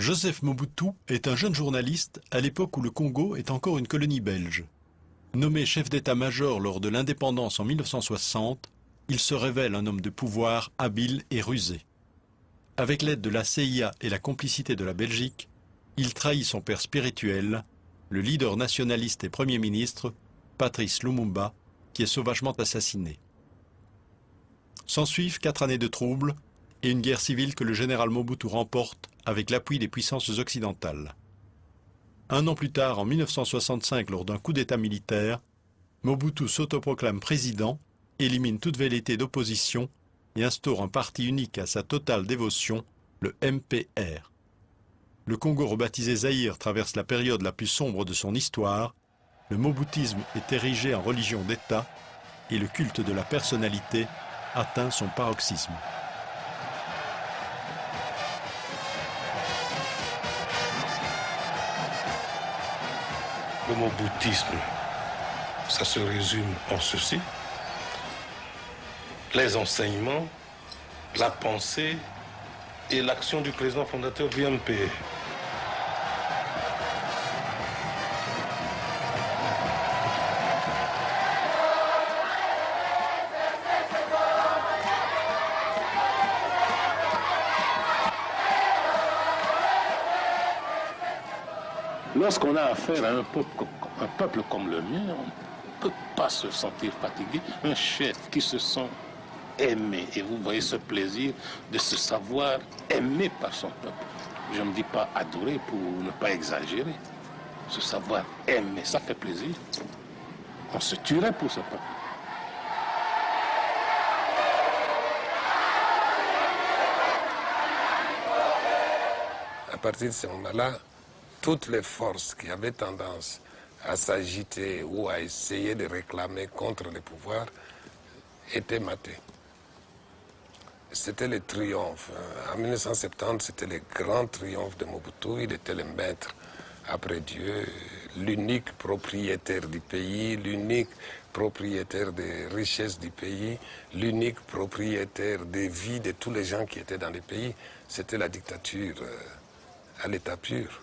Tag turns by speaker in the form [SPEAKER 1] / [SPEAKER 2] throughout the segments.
[SPEAKER 1] Joseph Mobutu est un jeune journaliste à l'époque où le Congo est encore une colonie belge. Nommé chef d'état-major lors de l'indépendance en 1960, il se révèle un homme de pouvoir habile et rusé. Avec l'aide de la CIA et la complicité de la Belgique, il trahit son père spirituel, le leader nationaliste et Premier ministre, Patrice Lumumba, qui est sauvagement assassiné. S'ensuivent 4 années de troubles et une guerre civile que le général Mobutu remporte avec l'appui des puissances occidentales. Un an plus tard, en 1965, lors d'un coup d'État militaire, Mobutu s'autoproclame président, élimine toute velléité d'opposition et instaure un parti unique à sa totale dévotion, le MPR. Le Congo rebaptisé Zaïre traverse la période la plus sombre de son histoire, le moboutisme est érigé en religion d'État et le culte de la personnalité atteint son paroxysme.
[SPEAKER 2] Le moboutisme, ça se résume en ceci. Les enseignements, la pensée et l'action du président fondateur du MPR. Lorsqu'on a affaire à un peuple comme le mien, on ne peut pas se sentir fatigué. Un chef qui se sent aimé, et vous voyez ce plaisir de se savoir aimé par son peuple. Je ne dis pas adoré pour ne pas exagérer. Se savoir aimé, ça fait plaisir. On se tuerait pour ce peuple.
[SPEAKER 3] À partir de ce moment-là, toutes les forces qui avaient tendance à s'agiter ou à essayer de réclamer contre le pouvoir étaient matées. C'était le triomphe. En 1970, c'était le grand triomphe de Mobutu. Il était le maître après Dieu, l'unique propriétaire du pays, l'unique propriétaire des richesses du pays, l'unique propriétaire des vies de tous les gens qui étaient dans le pays. C'était la dictature à l'état pur.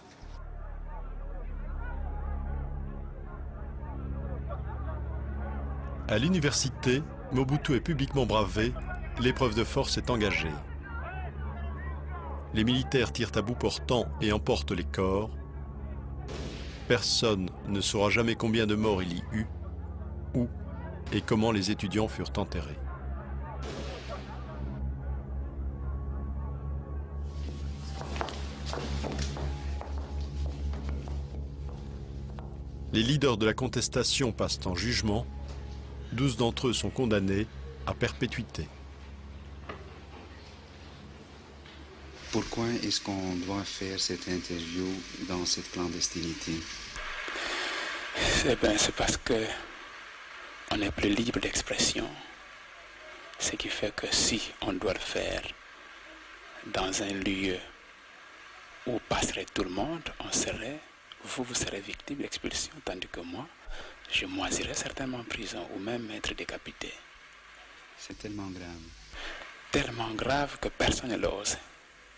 [SPEAKER 1] À l'université, Mobutu est publiquement bravé, l'épreuve de force est engagée. Les militaires tirent à bout portant et emportent les corps. Personne ne saura jamais combien de morts il y eut, où et comment les étudiants furent enterrés. Les leaders de la contestation passent en jugement. 12 d'entre eux sont condamnés à perpétuité.
[SPEAKER 4] Pourquoi est-ce qu'on doit faire cette interview dans cette clandestinité?
[SPEAKER 5] C'est parce que on est plus libre d'expression. Ce qui fait que si on doit le faire dans un lieu où passerait tout le monde, vous serez victime d'expulsion, tandis que moi, je moisirais certainement en prison ou même être décapité.
[SPEAKER 4] C'est tellement grave.
[SPEAKER 5] Tellement grave que personne ne l'ose.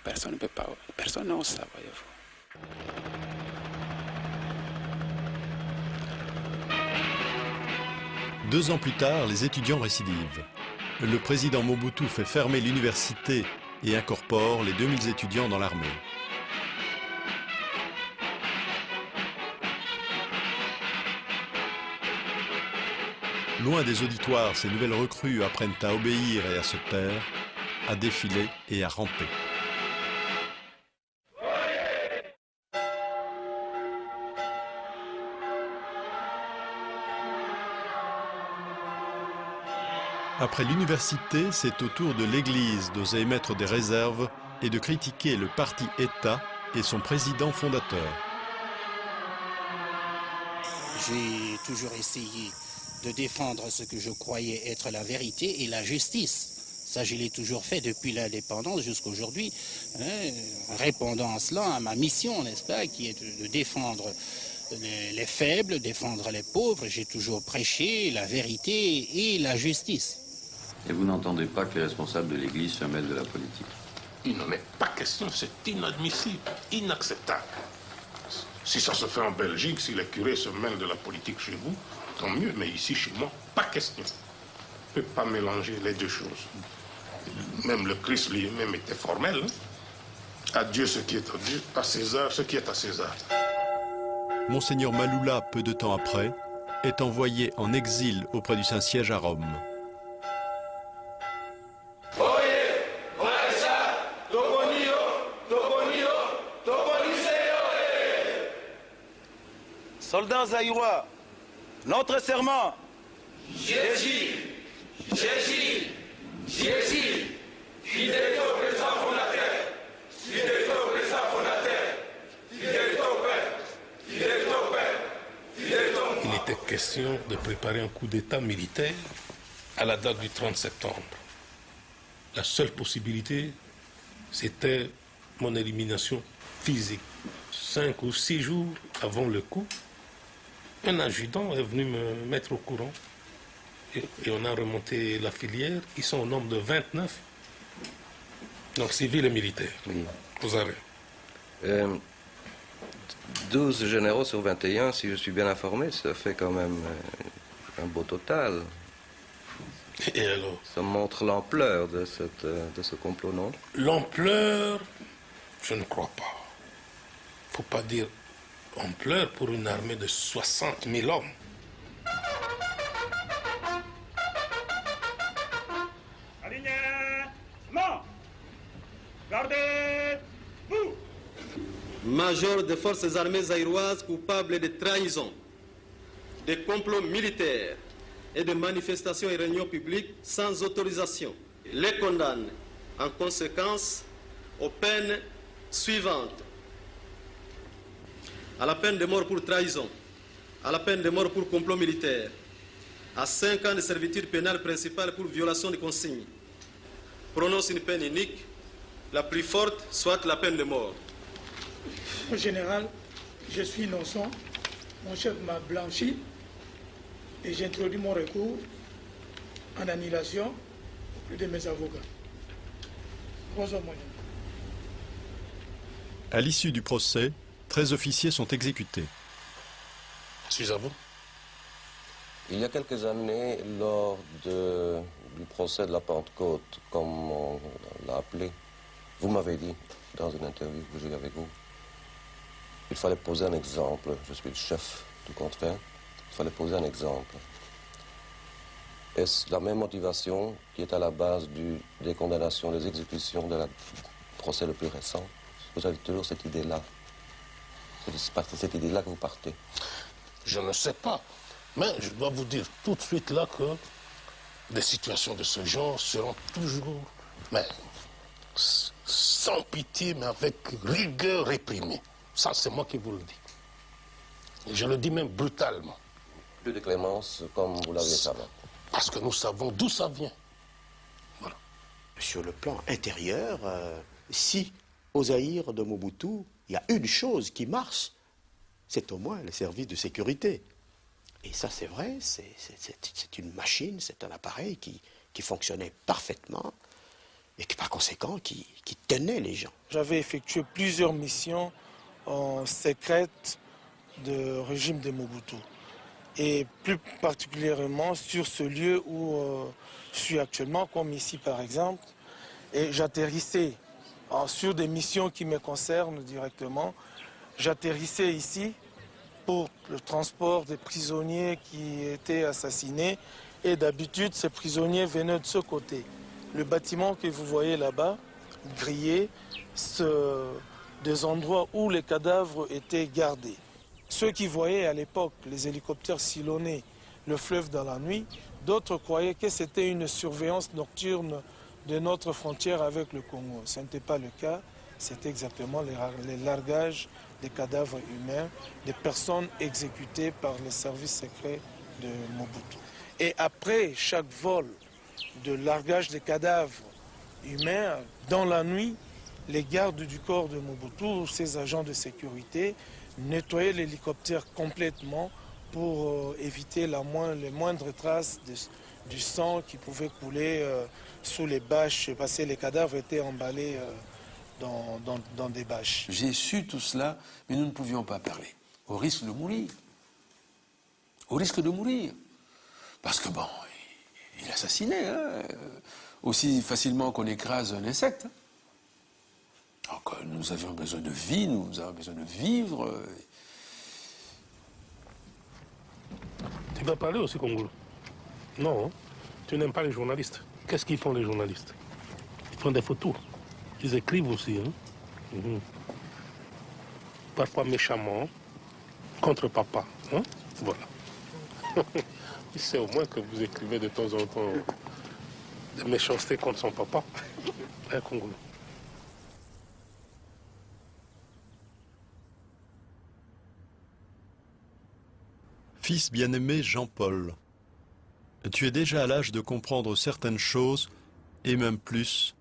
[SPEAKER 5] Personne ne peut pas, personne n'ose ça, voyez-vous.
[SPEAKER 1] 2 ans plus tard, les étudiants récidivent. Le président Mobutu fait fermer l'université et incorpore les 2000 étudiants dans l'armée. Loin des auditoires, ces nouvelles recrues apprennent à obéir et à se taire, à défiler et à ramper. Après l'université, c'est au tour de l'Église d'oser émettre des réserves et de critiquer le parti État et son président fondateur.
[SPEAKER 6] J'ai toujours essayé de défendre ce que je croyais être la vérité et la justice. Ça, je l'ai toujours fait depuis l'indépendance jusqu'à aujourd'hui, répondant à cela, à ma mission, n'est-ce pas, qui est de défendre les faibles, défendre les pauvres. J'ai toujours prêché la vérité et la justice.
[SPEAKER 7] Et vous n'entendez pas que les responsables de l'Église se mêlent de la politique?
[SPEAKER 2] Il n'en est pas question, c'est inadmissible, inacceptable. Si ça se fait en Belgique, si les curés se mêlent de la politique chez vous, tant mieux, mais ici, chez moi, pas question. On ne peut pas mélanger les deux choses. Même le Christ lui-même était formel. Hein? À Dieu ce qui est à Dieu, à César ce qui est à César.
[SPEAKER 1] Monseigneur Maloula, peu de temps après, est envoyé en exil auprès du Saint-Siège à Rome.
[SPEAKER 7] Soldats zaïrois, notre serment.
[SPEAKER 8] Jésus, fidèle au président fondateur, fidèle au président fondateur, fidèle au Père, fidèle au Père, fidèle au
[SPEAKER 2] Il était question de préparer un coup d'État militaire à la date du 30 septembre. La seule possibilité, c'était mon élimination physique. 5 ou 6 jours avant le coup, un adjudant est venu me mettre au courant. Et on a remonté la filière. Ils sont au nombre de 29. Donc civils et militaires.
[SPEAKER 9] Oui.
[SPEAKER 2] Aux arrêts.
[SPEAKER 9] 12 généraux sur 21, si je suis bien informé, ça fait quand même un beau total.
[SPEAKER 2] Et alors?
[SPEAKER 9] Ça montre l'ampleur de ce complot, non?
[SPEAKER 2] L'ampleur, je ne crois pas. Il ne faut pas dire ampleur pour une armée de 60 000 hommes.
[SPEAKER 8] Alignement. Gardez-vous.
[SPEAKER 10] Major des forces armées zaïroises coupables de trahison, de complots militaires et de manifestations et réunions publiques sans autorisation, les condamne en conséquence aux peines suivantes. À la peine de mort pour trahison, à la peine de mort pour complot militaire, à 5 ans de servitude pénale principale pour violation des consignes. Prononce une peine unique, la plus forte, soit la peine de mort.
[SPEAKER 11] Au général, je suis innocent, mon chef m'a blanchi et j'introduis mon recours en annulation auprès de mes avocats. Bonsoir, mon général.
[SPEAKER 1] À l'issue du procès, 13 officiers sont exécutés.
[SPEAKER 2] Je suis à vous.
[SPEAKER 9] Il y a quelques années, lors du procès de la Pentecôte, comme on l'a appelé, vous m'avez dit, dans une interview que j'ai eue avec vous, il fallait poser un exemple. Je suis le chef du contraire. Il fallait poser un exemple. Est-ce la même motivation qui est à la base des condamnations, des exécutions du procès le plus récent? Vous avez toujours cette idée-là. C'est cette idée-là que vous partez.
[SPEAKER 2] Je ne sais pas. Mais je dois vous dire tout de suite là que des situations de ce genre seront toujours, mais sans pitié, mais avec rigueur réprimée. Ça, c'est moi qui vous le dis. Et je le dis même brutalement.
[SPEAKER 9] Plus de clémence, comme vous l'avez savé.
[SPEAKER 2] Parce que nous savons d'où ça vient. Voilà.
[SPEAKER 6] Sur le plan intérieur, si au Zaïre de Mobutu, il y a une chose qui marche, c'est au moins les services de sécurité. Et ça, c'est vrai, c'est une machine, c'est un appareil qui fonctionnait parfaitement et qui, par conséquent, qui tenait les gens.
[SPEAKER 11] J'avais effectué plusieurs missions en secrète de régime de Mobutu. Et plus particulièrement sur ce lieu où je suis actuellement, comme ici par exemple. Et j'atterrissais sur des missions qui me concernent directement. J'atterrissais ici pour le transport des prisonniers qui étaient assassinés. Et d'habitude, ces prisonniers venaient de ce côté. Le bâtiment que vous voyez là-bas, grillé, des endroits où les cadavres étaient gardés. Ceux qui voyaient à l'époque les hélicoptères sillonner le fleuve dans la nuit, d'autres croyaient que c'était une surveillance nocturne de notre frontière avec le Congo. Ce n'était pas le cas, c'était exactement les largages des cadavres humains, des personnes exécutées par les services secrets de Mobutu. Et après chaque vol de largage des cadavres humains, dans la nuit, les gardes du corps de Mobutu, ses agents de sécurité, nettoyaient l'hélicoptère complètement pour éviter les moindres traces du sang qui pouvait couler sous les bâches, parce que les cadavres étaient emballés dans des bâches.
[SPEAKER 12] J'ai su tout cela, mais nous ne pouvions pas parler, au risque de mourir. Au risque de mourir. Parce que bon, il assassinait, hein, aussi facilement qu'on écrase un insecte. Donc nous avions besoin de vie, nous avons besoin de vivre.
[SPEAKER 13] Tu vas parler aussi congolais? Non, tu n'aimes pas les journalistes. Qu'est-ce qu'ils font les journalistes? Ils prennent des photos. Ils écrivent aussi. Hein? Parfois méchamment, contre papa. Hein? Voilà. Il sait au moins que vous écrivez de temps en temps des méchancetés contre son papa. Un Congolais.
[SPEAKER 1] Fils bien-aimé Jean-Paul, tu es déjà à l'âge de comprendre certaines choses, et même plus,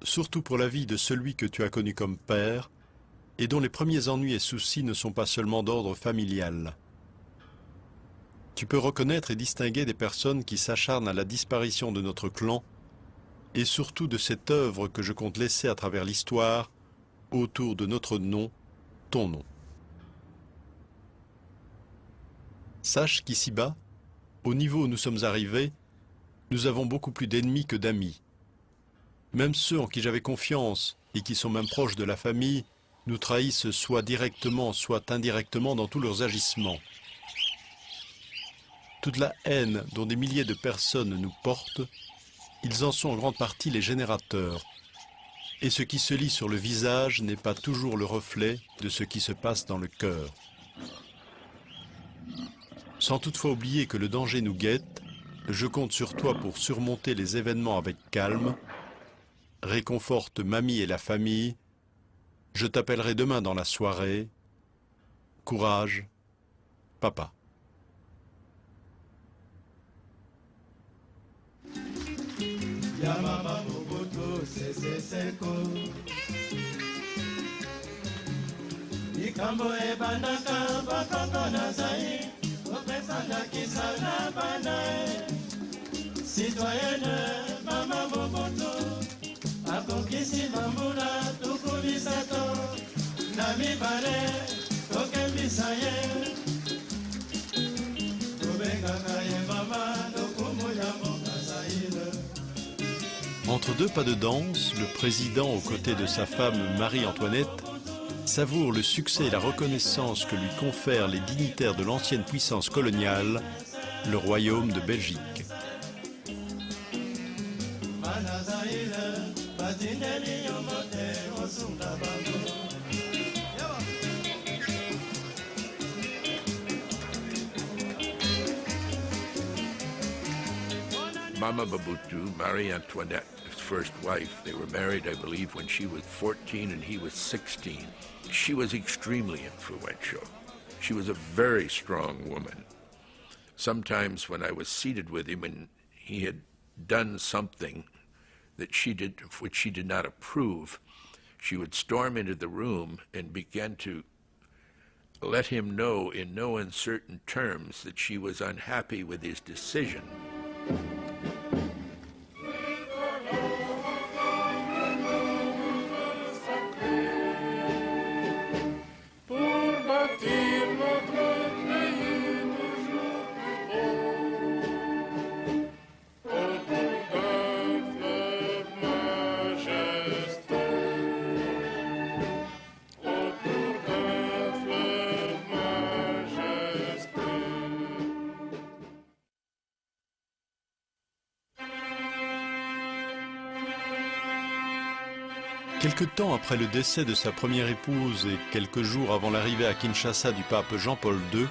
[SPEAKER 1] surtout pour la vie de celui que tu as connu comme père, et dont les premiers ennuis et soucis ne sont pas seulement d'ordre familial. Tu peux reconnaître et distinguer des personnes qui s'acharnent à la disparition de notre clan, et surtout de cette œuvre que je compte laisser à travers l'histoire, autour de notre nom, ton nom. Sache qu'ici-bas, au niveau où nous sommes arrivés, nous avons beaucoup plus d'ennemis que d'amis. Même ceux en qui j'avais confiance et qui sont même proches de la famille nous trahissent soit directement, soit indirectement dans tous leurs agissements. Toute la haine dont des milliers de personnes nous portent, ils en sont en grande partie les générateurs. Et ce qui se lit sur le visage n'est pas toujours le reflet de ce qui se passe dans le cœur. Sans toutefois oublier que le danger nous guette, je compte sur toi pour surmonter les événements avec calme. Réconforte mamie et la famille. Je t'appellerai demain dans la soirée. Courage, papa.
[SPEAKER 14] Yamama Mobutu Sese Seko Ikambo ebandaka bakongo na zai Opesanda kisana banae Citoyenne Mama Mobutu Akokisi bambula tukumisato Nami bale tokembisa ye Tubengaka ye mama dokumu ya mboka zaire.
[SPEAKER 1] Entre deux pas de danse, le président, aux côtés de sa femme Marie-Antoinette, savoure le succès et la reconnaissance que lui confèrent les dignitaires de l'ancienne puissance coloniale, le royaume de Belgique.
[SPEAKER 15] Mama Mobutu, Marie-Antoinette's first wife, they were married, I believe, when she was 14 and he was 16. She was extremely influential. She was a very strong woman. Sometimes when I was seated with him and he had done something that of which she did not approve, she would storm into the room and begin to let him know in no uncertain terms that she was unhappy with his decision.
[SPEAKER 1] Quelque temps après le décès de sa première épouse et quelques jours avant l'arrivée à Kinshasa du pape Jean-Paul II,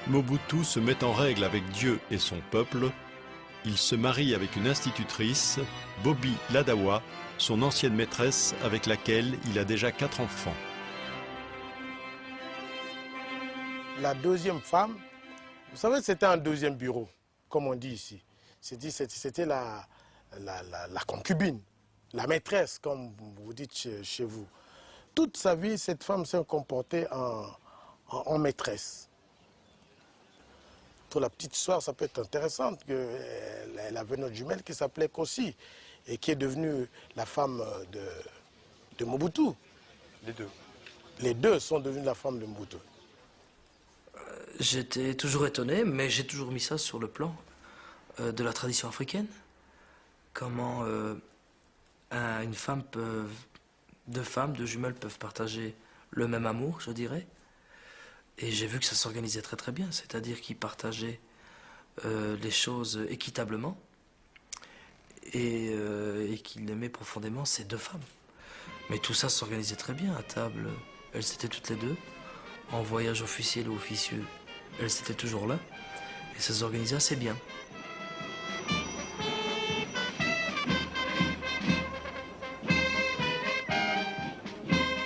[SPEAKER 1] Mobutu se met en règle avec Dieu et son peuple. Il se marie avec une institutrice, Bobby Ladawa, son ancienne maîtresse avec laquelle il a déjà 4 enfants.
[SPEAKER 16] La deuxième femme, vous savez, c'était un deuxième bureau, comme on dit ici. C'était la concubine. La maîtresse, comme vous dites chez vous. Toute sa vie, cette femme s'est comportée en maîtresse. Pour la petite histoire, ça peut être intéressant. Elle avait notre jumelle qui s'appelait Kossi et qui est devenue la femme de Mobutu.
[SPEAKER 17] Les deux.
[SPEAKER 16] Les deux sont devenus la femme de Mobutu.
[SPEAKER 18] J'étais toujours étonné, mais j'ai toujours mis ça sur le plan de la tradition africaine. Comment une femme deux jumelles peuvent partager le même amour, je dirais. Et j'ai vu que ça s'organisait très très bien, c'est-à-dire qu'ils partageaient les choses équitablement et qu'ils aimaient profondément ces deux femmes. Mais tout ça s'organisait très bien à table. Elles étaient toutes les deux. En voyage officiel ou officieux, elles étaient toujours là. Et ça s'organisait assez bien.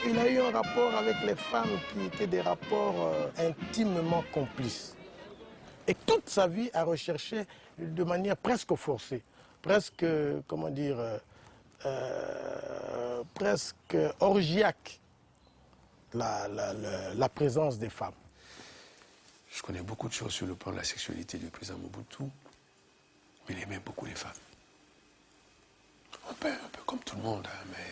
[SPEAKER 16] Il a eu un rapport avec les femmes qui étaient des rapports intimement complices. Et toute sa vie a recherché de manière presque forcée, presque, comment dire, presque orgiaque la présence des femmes.
[SPEAKER 12] Je connais beaucoup de choses sur le plan de la sexualité du président Mobutu, mais il aimait beaucoup les femmes. Un peu comme tout le monde, hein, mais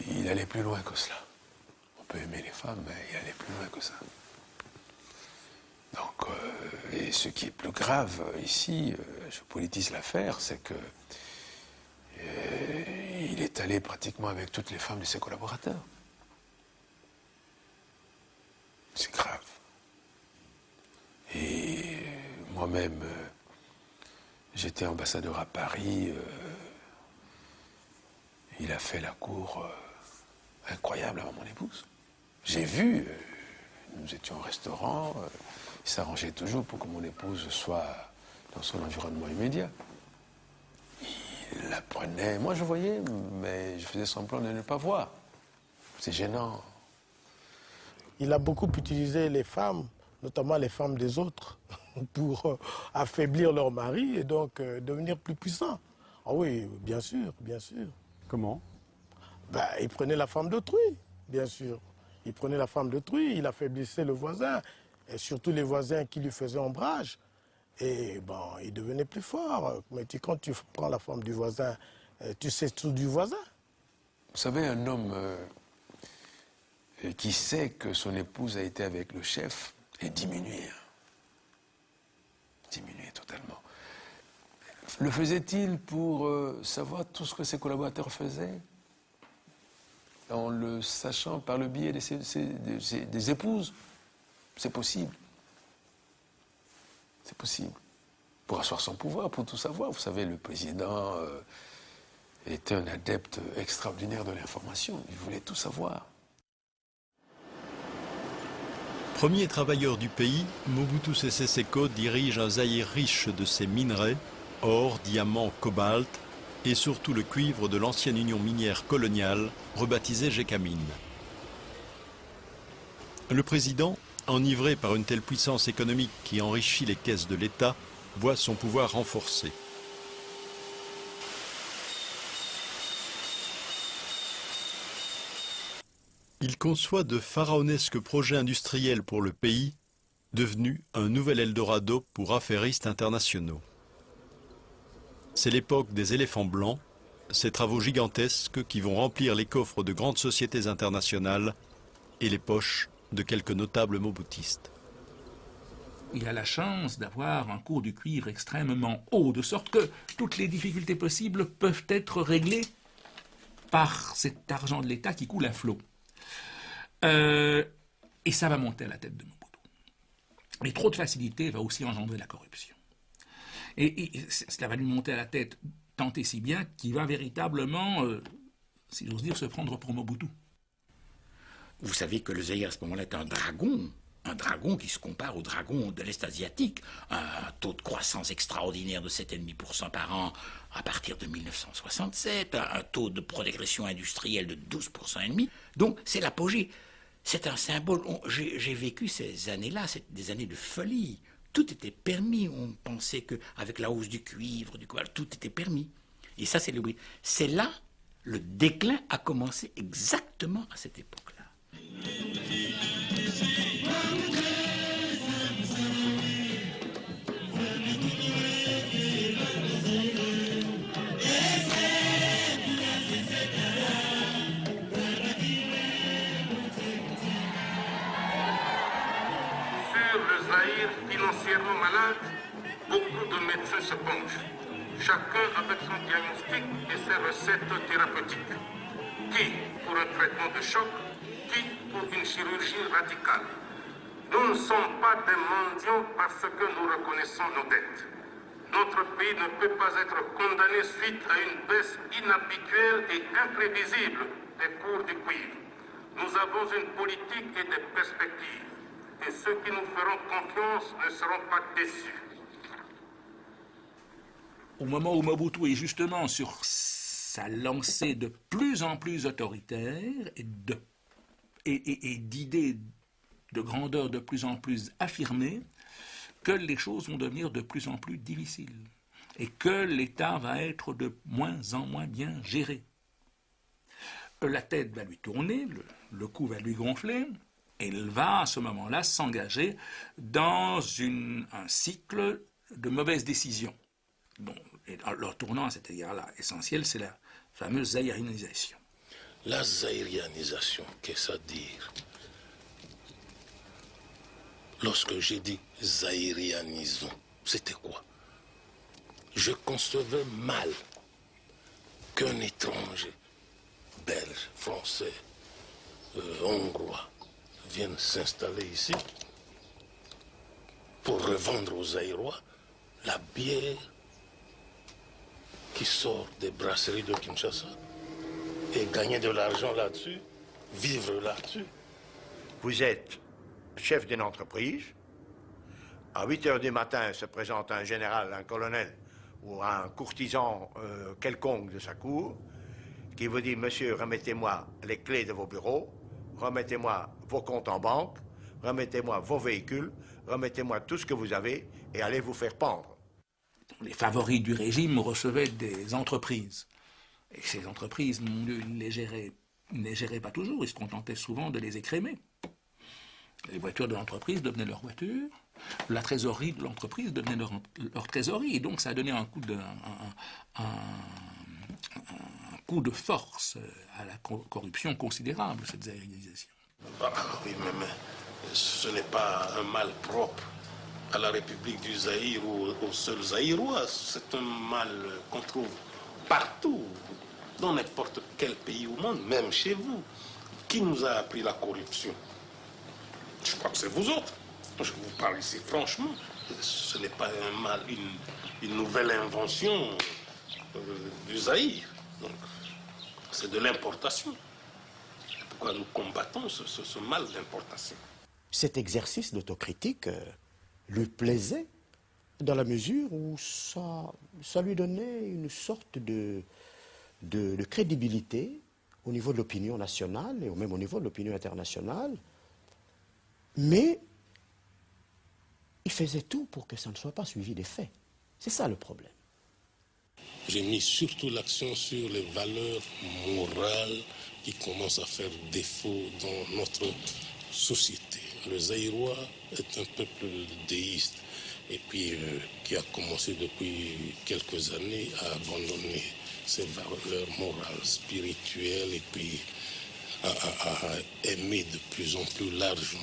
[SPEAKER 12] il allait plus loin que cela. On peut aimer les femmes, mais il allait plus loin que ça. Donc, et ce qui est plus grave ici, je politise l'affaire, c'est que il est allé pratiquement avec toutes les femmes de ses collaborateurs. C'est grave. Et moi-même, j'étais ambassadeur à Paris. Il a fait la cour incroyable avant mon épouse. J'ai vu, nous étions au restaurant, il s'arrangeait toujours pour que mon épouse soit dans son environnement immédiat. Il la prenait, moi je voyais, mais je faisais semblant de ne pas voir. C'est gênant.
[SPEAKER 16] Il a beaucoup utilisé les femmes, notamment les femmes des autres, pour affaiblir leur mari et donc devenir plus puissant. Ah oui, bien sûr, bien sûr.
[SPEAKER 17] Comment?
[SPEAKER 16] Ben, il prenait la femme d'autrui, bien sûr. Il prenait la femme d'autrui, il affaiblissait le voisin, et surtout les voisins qui lui faisaient ombrage. Et bon, il devenait plus fort. Mais quand tu prends la femme du voisin, tu sais tout du voisin.
[SPEAKER 12] Vous savez, un homme qui sait que son épouse a été avec le chef est diminué. Diminué totalement. Le faisait-il pour savoir tout ce que ses collaborateurs faisaient? En le sachant par le biais des épouses? C'est possible. C'est possible. Pour asseoir son pouvoir, pour tout savoir. Vous savez, le président était un adepte extraordinaire de l'information. Il voulait tout savoir.
[SPEAKER 1] Premier travailleur du pays, Mobutu Sese Seko dirige un Zaïre riche de ses minerais, or, diamants, cobalt, et surtout le cuivre de l'ancienne union minière coloniale, rebaptisée Gécamine. Le président, enivré par une telle puissance économique qui enrichit les caisses de l'État, voit son pouvoir renforcé. Il conçoit de pharaonesques projets industriels pour le pays, devenu un nouvel Eldorado pour affairistes internationaux. C'est l'époque des éléphants blancs, ces travaux gigantesques qui vont remplir les coffres de grandes sociétés internationales et les poches de quelques notables mobutistes.
[SPEAKER 19] Il a la chance d'avoir un cours du cuivre extrêmement haut, de sorte que toutes les difficultés possibles peuvent être réglées par cet argent de l'État qui coule à flot. Et ça va monter à la tête de Mobutu. Mais trop de facilité va aussi engendrer la corruption. Et cela va lui monter à la tête tant et si bien qu'il va véritablement, si j'ose dire, se prendre pour Mobutu.
[SPEAKER 20] Vous savez que le Zaïre à ce moment-là est un dragon qui se compare au dragon de l'Est asiatique, un taux de croissance extraordinaire de 7,5% par an à partir de 1967, un taux de progression industrielle de 12,5%. Donc c'est l'apogée, c'est un symbole. J'ai vécu ces années-là, des années de folie. Tout était permis, on pensait qu'avec la hausse du cuivre, du cobalt, tout était permis. Et ça, c'est le bruit. C'est là, le déclin a commencé exactement à cette époque-là.
[SPEAKER 2] Zaïre financièrement malade, beaucoup de médecins se penchent, chacun avec son diagnostic et ses recettes thérapeutiques. Qui pour un traitement de choc, qui pour une chirurgie radicale. Nous ne sommes pas des mendiants parce que nous reconnaissons nos dettes. Notre pays ne peut pas être condamné suite à une baisse inhabituelle et imprévisible des cours du cuivre. Nous avons une politique et des perspectives. Et ceux qui nous feront confiance ne seront pas déçus.
[SPEAKER 19] Au moment où Mobutu est justement sur sa lancée de plus en plus autoritaire et d'idées de grandeur de plus en plus affirmées, que les choses vont devenir de plus en plus difficiles et que l'État va être de moins en moins bien géré. La tête va lui tourner, le cou va lui gonfler, et il va à ce moment-là s'engager dans un cycle de mauvaises décisions. Bon, et leur tournant à cet égard-là essentiel, c'est la fameuse zaïrianisation.
[SPEAKER 2] La zaïrianisation, qu'est-ce à dire? Lorsque j'ai dit zaïrianisons, c'était quoi? Je concevais mal qu'un étranger, belge, français, hongrois, vienne s'installer ici pour revendre aux Zaïrois la bière qui sort des brasseries de Kinshasa et gagner de l'argent là-dessus, vivre là-dessus.
[SPEAKER 17] Vous êtes chef d'une entreprise. À 8 heures du matin se présente un général, un colonel ou un courtisan quelconque de sa cour qui vous dit « Monsieur, remettez-moi les clés de vos bureaux, remettez-moi vos comptes en banque, remettez-moi vos véhicules, remettez-moi tout ce que vous avez et allez vous faire pendre. »
[SPEAKER 19] Les favoris du régime recevaient des entreprises. Et ces entreprises, mon Dieu, ils ne les géraient pas toujours, ils se contentaient souvent de les écrémer. Les voitures de l'entreprise devenaient leurs voitures, la trésorerie de l'entreprise devenait leur trésorerie, et donc ça a donné un coup de force à la corruption considérable, cette zaïrisation.
[SPEAKER 2] Oui, mais ce n'est pas un mal propre à la République du Zaïre ou aux seuls Zaïrois, c'est un mal qu'on trouve partout, dans n'importe quel pays au monde, même chez vous. Qui nous a appris la corruption? Je crois que c'est vous autres. Je vous parle ici franchement. Ce n'est pas un mal, une nouvelle invention du Zaïre. Donc, c'est de l'importation. C'est pourquoi nous combattons ce mal d'importation.
[SPEAKER 16] Cet exercice d'autocritique lui plaisait dans la mesure où ça lui donnait une sorte de crédibilité au niveau de l'opinion nationale et même au niveau de l'opinion internationale. Mais il faisait tout pour que ça ne soit pas suivi des faits. C'est ça le problème.
[SPEAKER 2] J'ai mis surtout l'accent sur les valeurs morales qui commencent à faire défaut dans notre société. Le Zaïrois est un peuple déiste et puis qui a commencé depuis quelques années à abandonner ses valeurs morales, spirituelles et puis à aimer de plus en plus l'argent,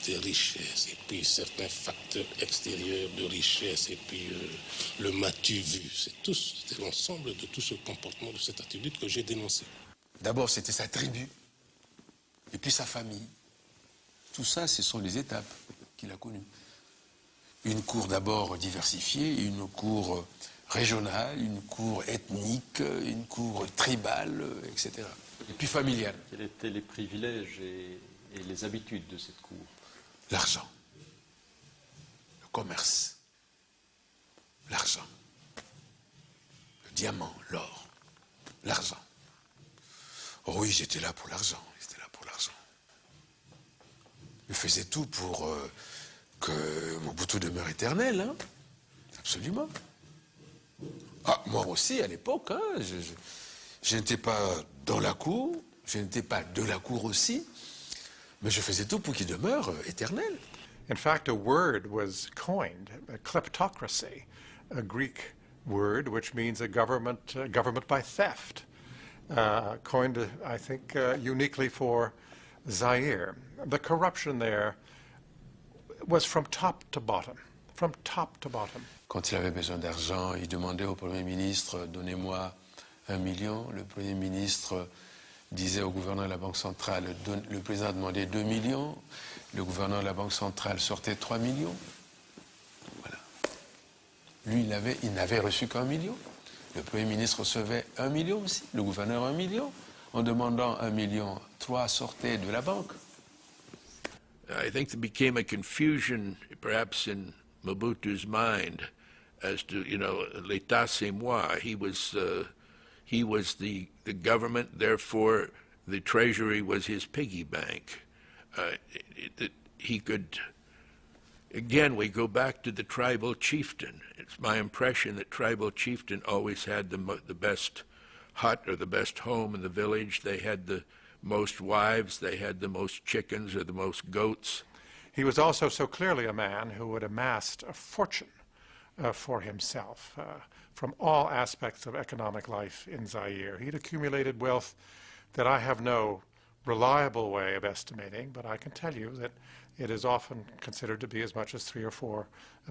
[SPEAKER 2] des richesses, et puis certains facteurs extérieurs de richesse, et puis le m'as-tu vu. C'est l'ensemble de tout ce comportement, de cette attitude que j'ai dénoncé.
[SPEAKER 12] D'abord, c'était sa tribu, et puis sa famille. Tout ça, ce sont les étapes qu'il a connues. Une cour d'abord diversifiée, une cour régionale, une cour ethnique, une cour tribale, etc. Et puis familiale.
[SPEAKER 21] Quels étaient les privilèges et les habitudes de cette cour?
[SPEAKER 12] L'argent, le commerce, l'argent, le diamant, l'or, l'argent. Oh oui, j'étais là pour l'argent, Je faisais tout pour que Mobutu demeure éternel, hein? Absolument. Ah, moi aussi, à l'époque, hein, je n'étais pas dans la cour, je n'étais pas de la cour aussi, mais je faisais tout pour qu'il demeure éternel.
[SPEAKER 22] In fact, a word was coined, a kleptocracy, a Greek word which means a government by theft, coined, I think, uniquely for Zaire. The corruption there was from top to bottom. From top to bottom.
[SPEAKER 12] Quand il avait besoin d'argent, il demandait au Premier ministre « Donnez-moi 1 million ». Le Premier ministre disait au gouverneur de la Banque centrale, le président demandait 2 millions, le gouverneur de la Banque centrale sortait 3 millions. Voilà. Lui, il n'avait reçu qu'1 million. Le Premier ministre recevait 1 million aussi, le gouverneur 1 million. En demandant 1 million, 3 sortaient de la banque.
[SPEAKER 15] I think there became a confusion, perhaps in Mobutu's mind, as to, you know, l'état c'est moi. He was the government, therefore the treasury was his piggy bank. He could, again, we go back to the tribal chieftain. It's my impression that tribal chieftain always had the best hut or the best home in the village. They had the most wives, they had the most chickens or the most goats.
[SPEAKER 22] He was also so clearly a man who had amassed a fortune for himself from all aspects of economic life in Zaire. He'd accumulated wealth that I have no reliable way of estimating, but I can tell you that it is often considered to be as much as 3 or 4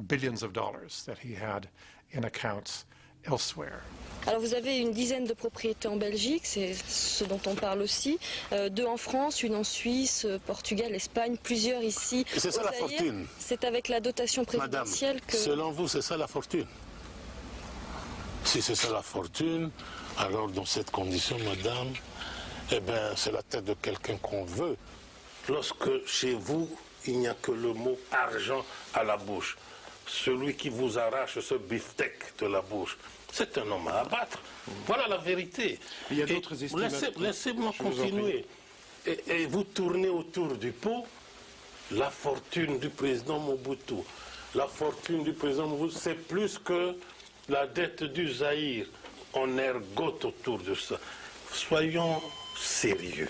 [SPEAKER 22] billions of dollars that he had in accounts elsewhere.
[SPEAKER 3] Alors vous avez une dizaine de propriétés en Belgique, c'est ce dont on parle aussi, 2 en France, 1 en Suisse, Portugal, Espagne, plusieurs ici.
[SPEAKER 2] C'est ça la fortune.
[SPEAKER 3] C'est avec la dotation présidentielle
[SPEAKER 2] Madame,
[SPEAKER 3] que...
[SPEAKER 2] selon vous, c'est ça la fortune? Si c'est ça la fortune, alors dans cette condition, madame, eh bien, c'est la tête de quelqu'un qu'on veut. Lorsque chez vous, il n'y a que le mot argent à la bouche, celui qui vous arrache ce beefsteak de la bouche, c'est un homme à abattre. Voilà la vérité.
[SPEAKER 22] Il y a d'autres estimations.
[SPEAKER 2] Laissez-moi continuer. Et vous tournez autour du pot la fortune du président Mobutu. La fortune du président Mobutu, c'est plus que la dette du Zaïre. On ergote autour de ça. Soyons sérieux.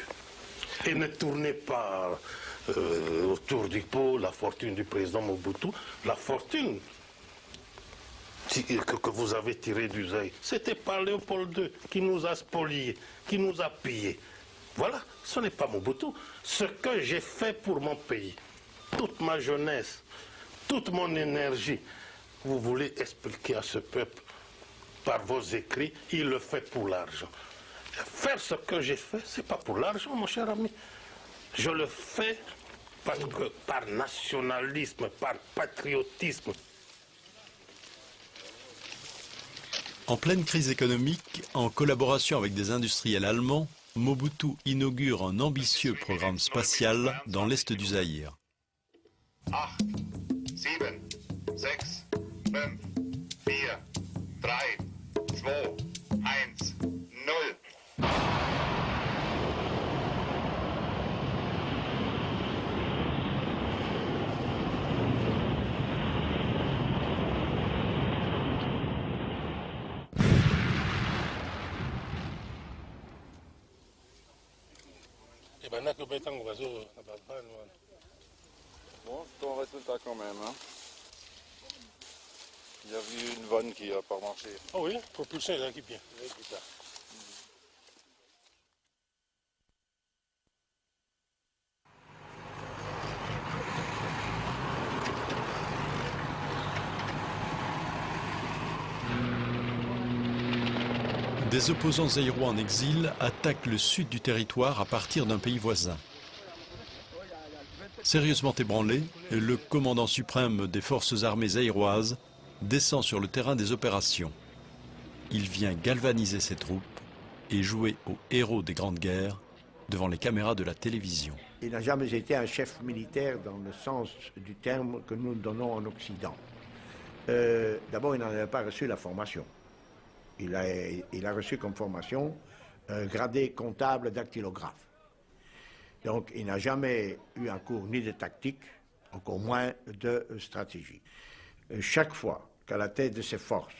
[SPEAKER 2] Et ne tournez pas autour du pot la fortune du président Mobutu. La fortune que vous avez tirée du Zaïre, c'était par Léopold II qui nous a spoliés, qui nous a pillés. Voilà, ce n'est pas Mobutu. Ce que j'ai fait pour mon pays, toute ma jeunesse, toute mon énergie, vous voulez expliquer à ce peuple par vos écrits, il le fait pour l'argent. Faire ce que j'ai fait, ce n'est pas pour l'argent, mon cher ami. Je le fais parce que par nationalisme, par patriotisme.
[SPEAKER 1] En pleine crise économique, en collaboration avec des industriels allemands, Mobutu inaugure un ambitieux programme spatial dans l'est du Zaïre.
[SPEAKER 8] 8, 7, 6, 5, 4, 3, 2, 1, 0.
[SPEAKER 4] Bon, c'est ton résultat quand même. Hein. Il y a eu une vanne qui n'a pas marché.
[SPEAKER 2] Ah oui, propulsion est là qui bien.
[SPEAKER 1] Des opposants zaïrois en exil attaquent le sud du territoire à partir d'un pays voisin. Sérieusement ébranlé, le commandant suprême des forces armées zaïroises descend sur le terrain des opérations. Il vient galvaniser ses troupes et jouer au héros des grandes guerres devant les caméras de la télévision.
[SPEAKER 23] Il n'a jamais été un chef militaire dans le sens du terme que nous donnons en Occident. D'abord, il n'en avait pas reçu la formation. Il a reçu comme formation gradé comptable dactylographe. Donc, il n'a jamais eu un cours ni de tactique, encore moins de stratégie. Chaque fois qu'à la tête de ses forces,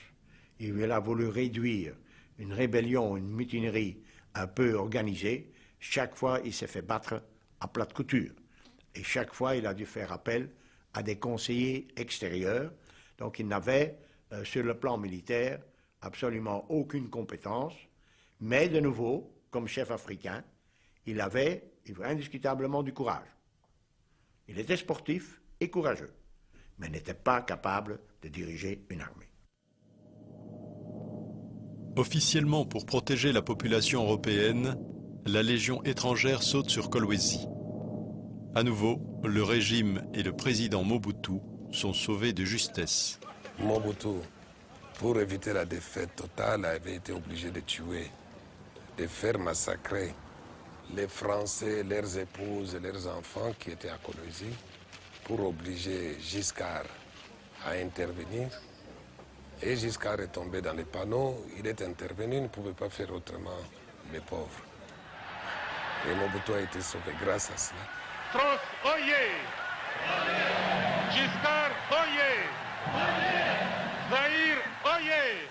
[SPEAKER 23] il a voulu réduire une rébellion, une mutinerie un peu organisée, chaque fois il s'est fait battre à plat de couture. Et chaque fois il a dû faire appel à des conseillers extérieurs. Donc il n'avait, sur le plan militaire, absolument aucune compétence. Mais de nouveau, comme chef africain, il avait indiscutablement du courage. Il était sportif, et courageux, mais n'était pas capable de diriger une armée.
[SPEAKER 1] Officiellement, pour protéger la population européenne, la Légion étrangère saute sur Kolwezi. À nouveau, le régime et le président Mobutu sont sauvés de justesse.
[SPEAKER 5] Mobutu, pour éviter la défaite totale, avait été obligé de tuer, de faire massacrer les Français, leurs épouses et leurs enfants qui étaient à Kolwezi, pour obliger Giscard à intervenir. Et Giscard est tombé dans les panneaux, il est intervenu, il ne pouvait pas faire autrement, les pauvres. Et Mobutu a été sauvé grâce à cela.
[SPEAKER 13] France, oyez! Giscard, oyez! Zaïre, oyez!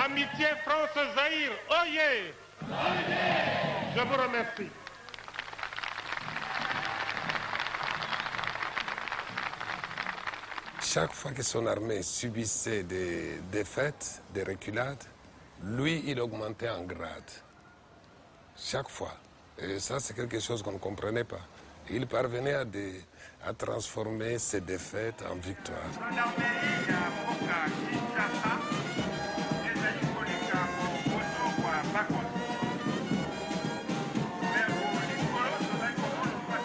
[SPEAKER 13] Amitié France-Zaïre, oyez! Je vous remercie.
[SPEAKER 5] Chaque fois que son armée subissait des défaites, des reculades, lui, il augmentait en grade. Chaque fois. Et ça, c'est quelque chose qu'on ne comprenait pas. Il parvenait à transformer ses défaites en victoires.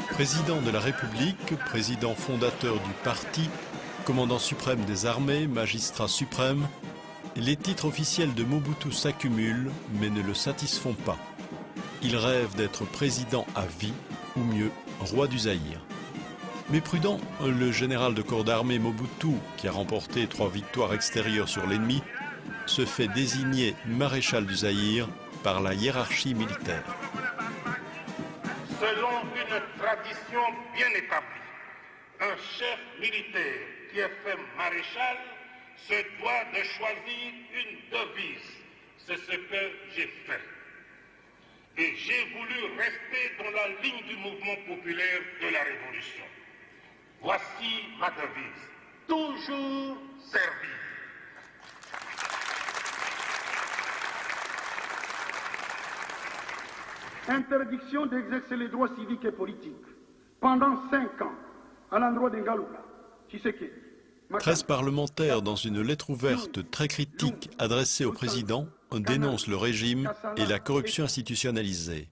[SPEAKER 1] Président de la République, président fondateur du parti, commandant suprême des armées, magistrat suprême, les titres officiels de Mobutu s'accumulent mais ne le satisfont pas. Il rêve d'être président à vie, ou mieux, roi du Zaïre. Mais prudent, le général de corps d'armée Mobutu, qui a remporté 3 victoires extérieures sur l'ennemi, se fait désigner maréchal du Zaïre par la hiérarchie militaire.
[SPEAKER 13] Selon une tradition bien établie, un chef militaire qui est fait maréchal se doit de choisir une devise. C'est ce que j'ai fait. Et j'ai voulu rester dans la ligne du mouvement populaire de la Révolution. Voici ma devise. Toujours servir.
[SPEAKER 7] Interdiction d'exercer les droits civiques et politiques pendant 5 ans à l'endroit d'Ngaluka, Tshisekedi.
[SPEAKER 1] 13 parlementaires, dans une lettre ouverte très critique adressée au président, dénoncent le régime et la corruption institutionnalisée.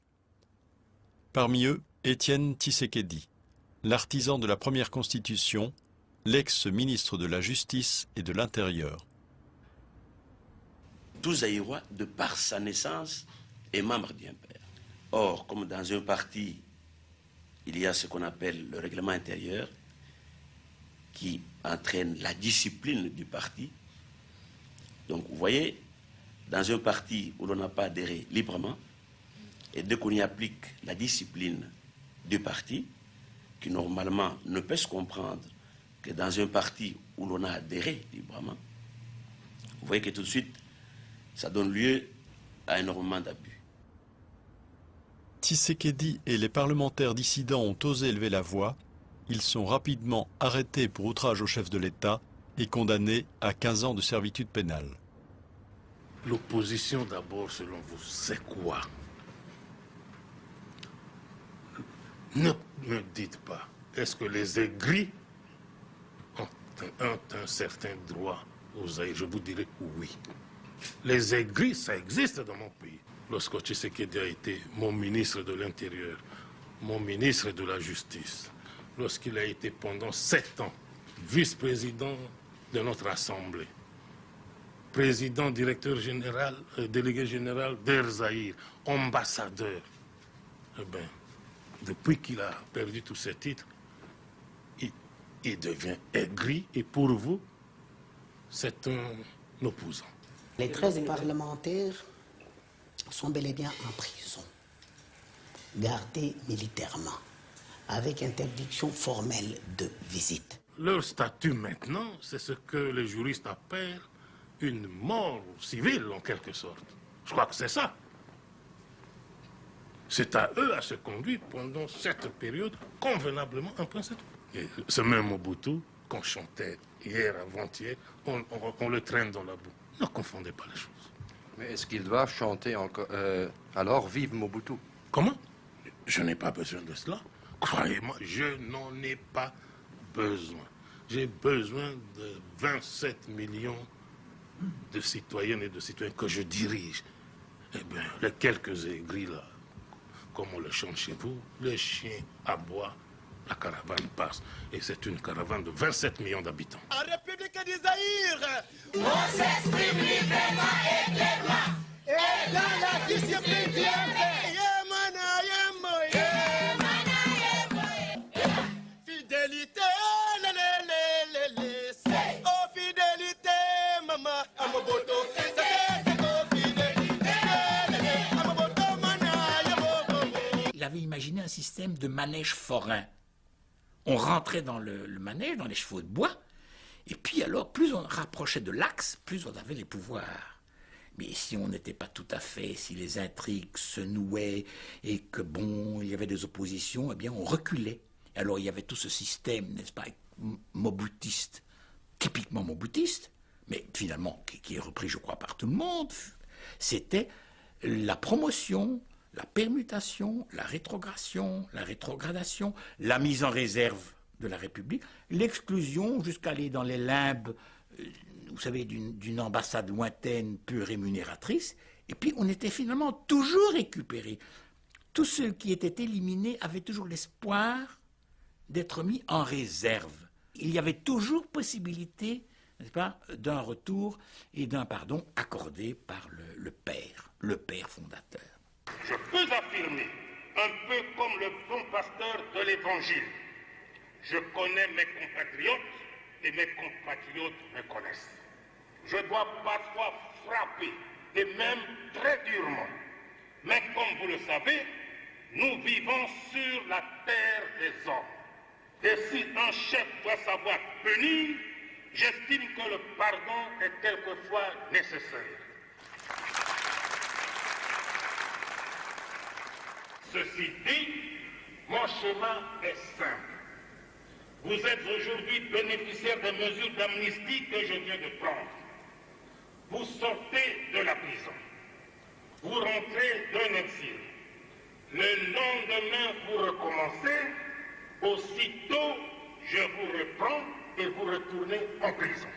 [SPEAKER 1] Parmi eux, Étienne Tshisekedi, l'artisan de la première constitution, l'ex-ministre de la Justice et de l'Intérieur.
[SPEAKER 10] Tout Zaïrois, de par sa naissance, est membre d'un père. Or, comme dans un parti, il y a ce qu'on appelle le règlement intérieur, qui entraîne la discipline du parti. Donc, vous voyez, dans un parti où l'on n'a pas adhéré librement, et dès qu'on y applique la discipline du parti, qui normalement ne peut se comprendre que dans un parti où l'on a adhéré librement, vous voyez que tout de suite, ça donne lieu à énormément d'abus.
[SPEAKER 1] Tshisekedi et les parlementaires dissidents ont osé élever la voix. Ils sont rapidement arrêtés pour outrage au chef de l'État et condamnés à 15 ans de servitude pénale.
[SPEAKER 13] L'opposition d'abord, selon vous, c'est quoi? Ne me dites pas, est-ce que les aigris ont un certain droit au Zaïre? Je vous dirai oui. Les aigris, ça existe dans mon pays. Lorsque Tshisekedi a été mon ministre de l'Intérieur, mon ministre de la Justice, lorsqu'il a été pendant 7 ans vice-président de notre Assemblée, président, directeur général, délégué général d'Air Zaïre, ambassadeur, eh bien, depuis qu'il a perdu tous ses titres, il devient aigri et pour vous, c'est un opposant.
[SPEAKER 24] Les 13 parlementaires sont bel et bien en prison, gardés militairement, avec interdiction formelle de visite.
[SPEAKER 13] Leur statut maintenant, c'est ce que les juristes appellent une mort civile en quelque sorte. Je crois que c'est ça. C'est à eux à se conduire pendant cette période convenablement en principe. Et ce même Mobutu qu'on chantait hier, avant-hier, on le traîne dans la boue. Ne confondez pas les choses.
[SPEAKER 25] Mais est-ce qu'ils doivent chanter encore alors vive Mobutu?
[SPEAKER 13] Comment? Je n'ai pas besoin de cela. Croyez-moi, je n'en ai pas
[SPEAKER 2] J'ai besoin de 27 millions de citoyennes et de citoyens que je dirige. Eh bien, les quelques aigris là, comme on le chante chez vous, les chiens aboient, la caravane passe. Et c'est une caravane de 27 millions d'habitants.
[SPEAKER 8] En République du Zaïre, on s'exprime librement et clairement. Et dans la discipline du fidélité, oh fidélité, maman, Amoboto,
[SPEAKER 20] Il avait imaginé un système de manège forain. On rentrait dans le manège, dans les chevaux de bois, et puis alors, plus on rapprochait de l'axe, plus on avait les pouvoirs. Mais si on n'était pas tout à fait, si les intrigues se nouaient, et que bon, il y avait des oppositions, eh bien on reculait. Alors il y avait tout ce système, n'est-ce pas, mobutiste, typiquement mobutiste, mais finalement qui est repris, je crois, par tout le monde. C'était la promotion, la permutation, la rétrogradation, la mise en réserve de la République, l'exclusion jusqu'à aller dans les limbes, vous savez, d'une ambassade lointaine peu rémunératrice, et puis on était finalement toujours récupérés. Tous ceux qui étaient éliminés avaient toujours l'espoir d'être mis en réserve. Il y avait toujours possibilité, n'est-ce pas, d'un retour et d'un pardon accordé par le père fondateur.
[SPEAKER 2] Je peux affirmer, un peu comme le bon pasteur de l'Évangile, je connais mes compatriotes et mes compatriotes me connaissent. Je dois parfois frapper, et même très durement. Mais comme vous le savez, nous vivons sur la terre des hommes. Et si un chef doit savoir punir, j'estime que le pardon est quelquefois nécessaire. Ceci dit, mon chemin est simple. Vous êtes aujourd'hui bénéficiaire des mesures d'amnistie que je viens de prendre. Vous sortez de la prison. Vous rentrez d'un exil. Le lendemain, vous recommencez. Aussitôt, je vous reprends et vous retournez en prison.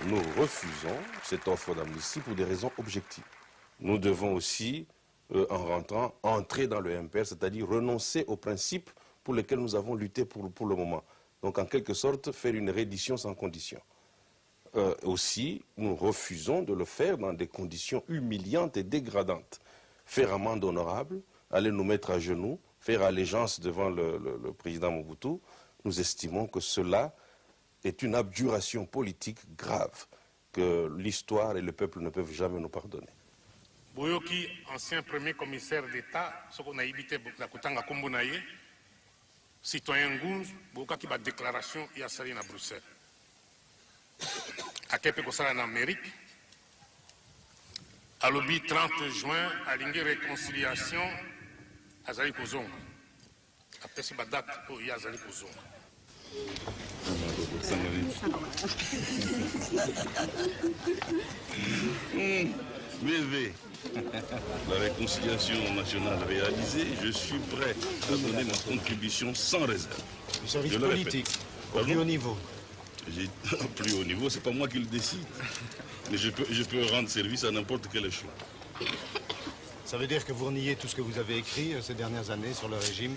[SPEAKER 6] Nous refusons cette offre d'amnistie pour des raisons objectives. Nous devons aussi, en rentrant, entrer dans le MPR, c'est-à-dire renoncer aux principes pour lesquels nous avons lutté pour le moment. Donc, en quelque sorte, faire une reddition sans condition. Aussi, nous refusons de le faire dans des conditions humiliantes et dégradantes. Faire amende honorable, aller nous mettre à genoux, faire allégeance devant le président Mobutu, nous estimons que cela est une abjuration politique grave que l'histoire et le peuple ne peuvent jamais nous pardonner.
[SPEAKER 2] Boyoki, ancien premier commissaire d'État, ce qu'on a évité la Kutanga Kombonaye, citoyen Gounz, Boyoka qui va déclaration il y a sali à Bruxelles. À Québec, en Amérique, à l'objet 30 juin, à l'ingé réconciliation, à Zali Kozong. Après ce date, il y a Zali Kozong.
[SPEAKER 9] BV, la réconciliation nationale réalisée, je suis prêt à donner ma contribution sans réserve.
[SPEAKER 11] Le service politique, au plus haut niveau.
[SPEAKER 9] Au plus haut niveau, c'est pas moi qui le décide. Mais je peux rendre service à n'importe quel échelon.
[SPEAKER 11] Ça veut dire que vous reniez tout ce que vous avez écrit ces dernières années sur le régime?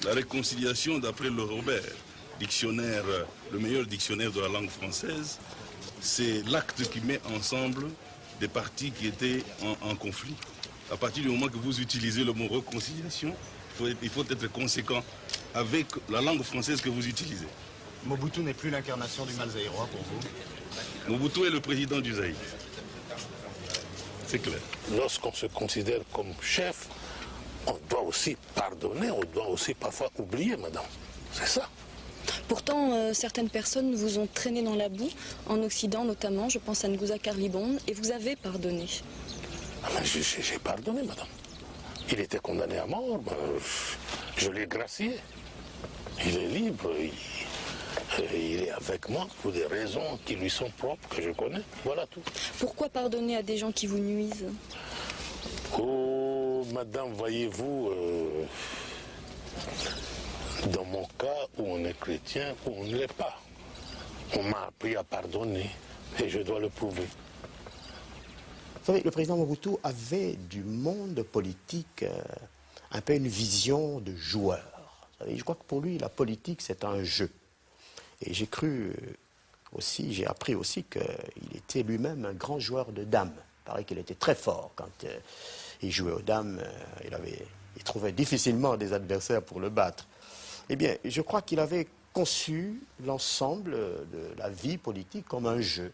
[SPEAKER 9] La réconciliation, d'après le Robert, dictionnaire, le meilleur dictionnaire de la langue française, c'est l'acte qui met ensemble des parties qui étaient en conflit. À partir du moment que vous utilisez le mot réconciliation, il faut être conséquent avec la langue française que vous utilisez.
[SPEAKER 11] Mobutu n'est plus l'incarnation du mal zaïrois pour vous?
[SPEAKER 9] Mobutu est le président du Zaïre. C'est clair.
[SPEAKER 2] Lorsqu'on se considère comme chef, on doit aussi pardonner, on doit aussi parfois oublier, madame. C'est ça.
[SPEAKER 3] Pourtant, certaines personnes vous ont traîné dans la boue, en Occident notamment, je pense à Nguza Karlibon, et vous avez pardonné.
[SPEAKER 2] Ah ben, j'ai pardonné, madame. Il était condamné à mort, ben, je l'ai gracié. Il est libre, il est avec moi pour des raisons qui lui sont propres, que je connais. Voilà tout.
[SPEAKER 3] Pourquoi pardonner à des gens qui vous nuisent?
[SPEAKER 2] Oh, madame, voyez-vous,
[SPEAKER 13] Dans mon cas, où on est chrétien, où on ne l'est pas. On m'a appris à pardonner et je dois le prouver.
[SPEAKER 24] Vous savez, le président Mobutu avait du monde politique un peu une vision de joueur. Vous savez, je crois que pour lui, la politique, c'est un jeu. Et j'ai cru aussi, j'ai appris aussi qu'il était lui-même un grand joueur de dames. Il paraît qu'il était très fort quand il jouait aux dames. Il trouvait difficilement des adversaires pour le battre. Eh bien, je crois qu'il avait conçu l'ensemble de la vie politique comme un jeu.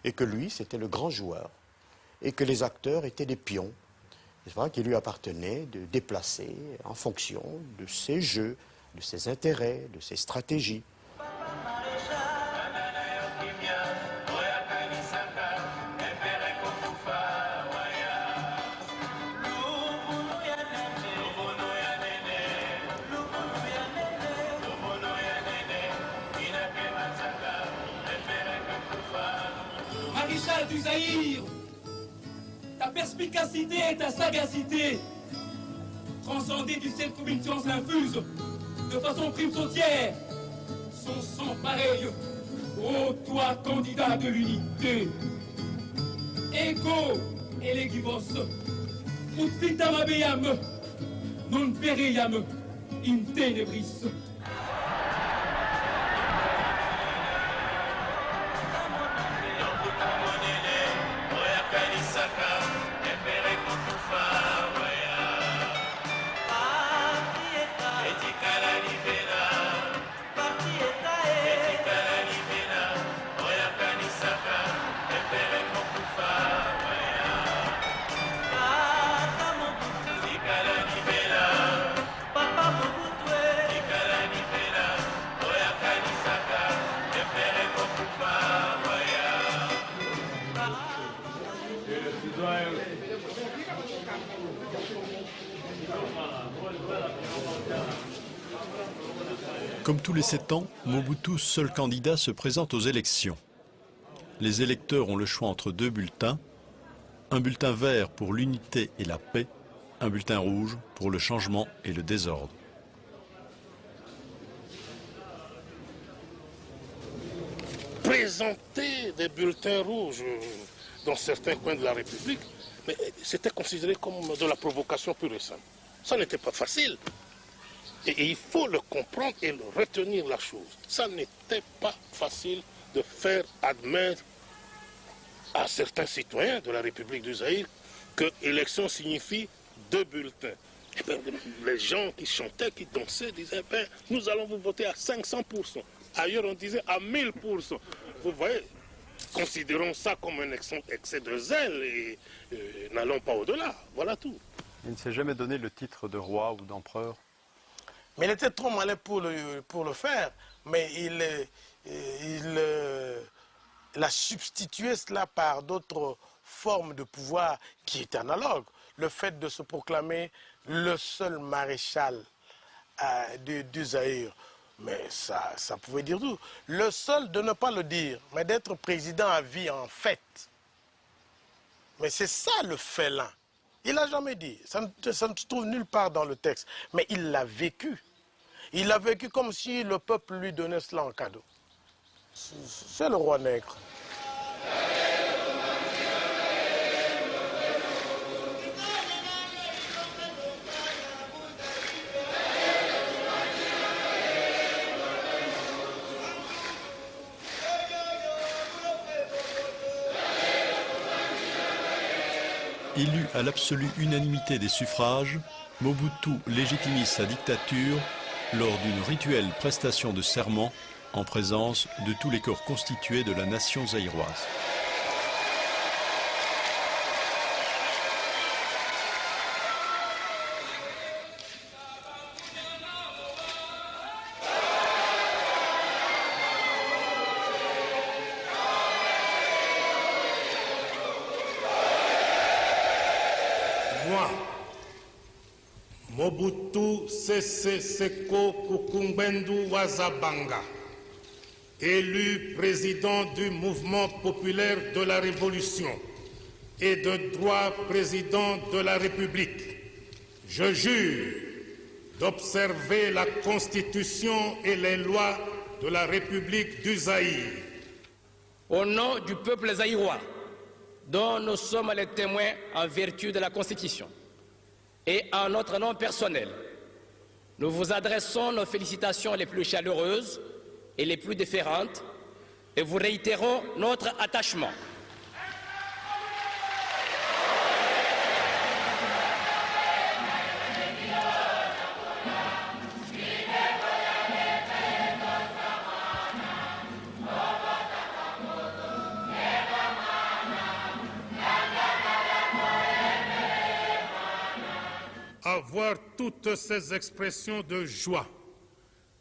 [SPEAKER 24] Et que lui, c'était le grand joueur. Et que les acteurs étaient des pions. C'est vrai qu'il lui appartenait de déplacer en fonction de ses jeux, de ses intérêts, de ses stratégies.
[SPEAKER 8] Maréchal du Zaïre, ta perspicacité et ta sagacité, transcendées du ciel comme une science infuse, de façon prime sautière, sont sans pareil. Ô toi, candidat de l'unité, ego elegivos, ut vitam habeam, non pereiam in tenebris.
[SPEAKER 1] Comme tous les 7 ans, Mobutu, seul candidat, se présente aux élections. Les électeurs ont le choix entre 2 bulletins, un bulletin vert pour l'unité et la paix, un bulletin rouge pour le changement et le désordre.
[SPEAKER 13] Présenter des bulletins rouges dans certains coins de la République, mais c'était considéré comme de la provocation pure et simple. Ça n'était pas facile. Et il faut le comprendre et le retenir la chose. Ça n'était pas facile de faire admettre à certains citoyens de la République du Zaïre que élection signifie 2 bulletins. Et bien, les gens qui chantaient, qui dansaient, disaient ben, nous allons vous voter à 500%. Ailleurs, on disait à 1000%. Vous voyez, considérons ça comme un excès de zèle et n'allons pas au-delà. Voilà tout.
[SPEAKER 11] Il ne s'est jamais donné le titre de roi ou d'empereur.
[SPEAKER 14] Mais il était trop malin pour le faire, mais il a substitué cela par d'autres formes de pouvoir qui étaient analogues. Le fait de se proclamer le seul maréchal du Zaïre, mais ça pouvait dire tout. Le seul de ne pas le dire, mais d'être président à vie en fait. Mais c'est ça le félin. Il l'a jamais dit, ça ne se trouve nulle part dans le texte, mais il l'a vécu. Il l'a vécu comme si le peuple lui donnait cela en cadeau. C'est le roi nègre.
[SPEAKER 1] Élu à l'absolue unanimité des suffrages, Mobutu légitimise sa dictature lors d'une rituelle prestation de serment en présence de tous les corps constitués de la nation zaïroise.
[SPEAKER 13] Moi, Mobutu Sese Seko Kukumbendu Wazabanga, élu président du mouvement populaire de la Révolution et de droit président de la République, je jure
[SPEAKER 7] d'observer la Constitution et les lois de la République du Zaïre.
[SPEAKER 8] Au nom du peuple zaïrois, dont nous sommes les témoins en vertu de la Constitution, et en notre nom personnel, nous vous adressons nos félicitations les plus chaleureuses et les plus déférentes et vous réitérons notre attachement.
[SPEAKER 7] Avoir toutes ces expressions de joie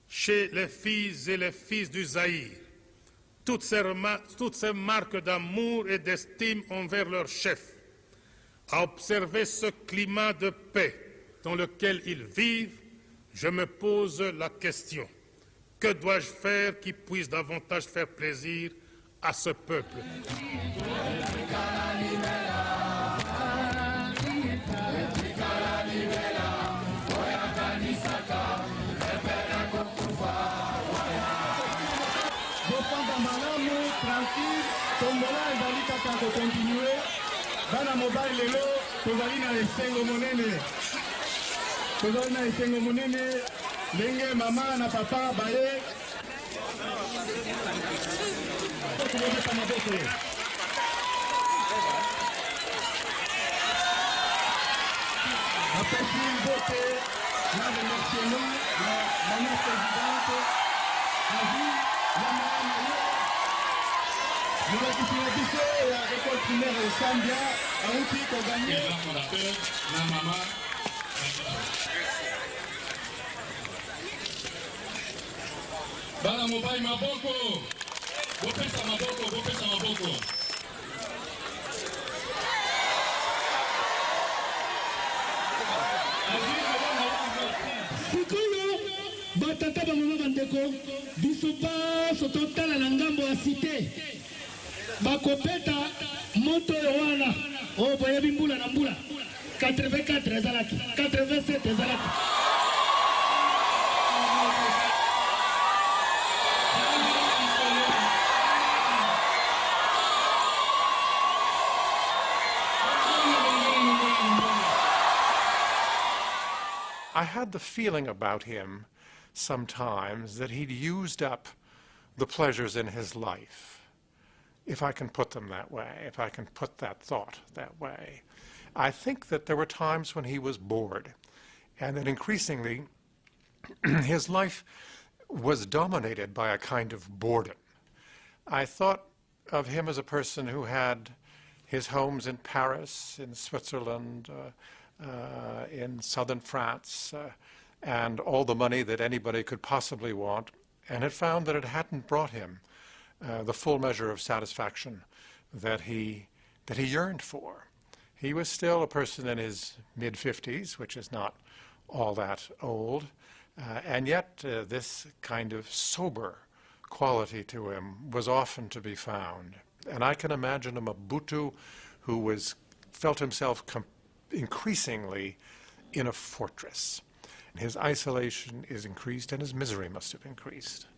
[SPEAKER 7] chez les filles et les fils du Zaïre, toutes ces marques d'amour et d'estime envers leur chef, à observer ce climat de paix dans lequel ils vivent, je me pose la question, que dois-je faire qui puisse davantage faire plaisir à ce peuple?
[SPEAKER 16] Tombola ezali kaka kokontinue bana mobali lelo tozali na esengo monene ndenge mama na papa baye tokobeta maboko apesi mbote na remerciement na mama présidente avi yamana nous avons fait la récolte primaire de Sambia, à Outi, qui a gagné. Bana Mobile Maboko, Bopesa Maboko, Bopesa Maboko. Sikoyo, Batata Bamama Bandeko, Bisopa, Sototala Nangambo a cité. Bakopeta moto wana o boye bimbula na mbula 84 ezalaki 87 ezalaki
[SPEAKER 22] I had the feeling about him sometimes that he'd used up the pleasures in his life. If I can put them that way, if I can put that thought that way. I think that there were times when he was bored, and that increasingly his life was dominated by a kind of boredom. I thought of him as a person who had his homes in Paris, in Switzerland, in southern France, and all the money that anybody could possibly want, and had found that it hadn't brought him the full measure of satisfaction that he yearned for. He was still a person in his mid-50s, which is not all that old, and yet this kind of sober quality to him was often to be found. And I can imagine a Mobutu who felt himself increasingly in a fortress. His isolation is increased, and his misery must have increased.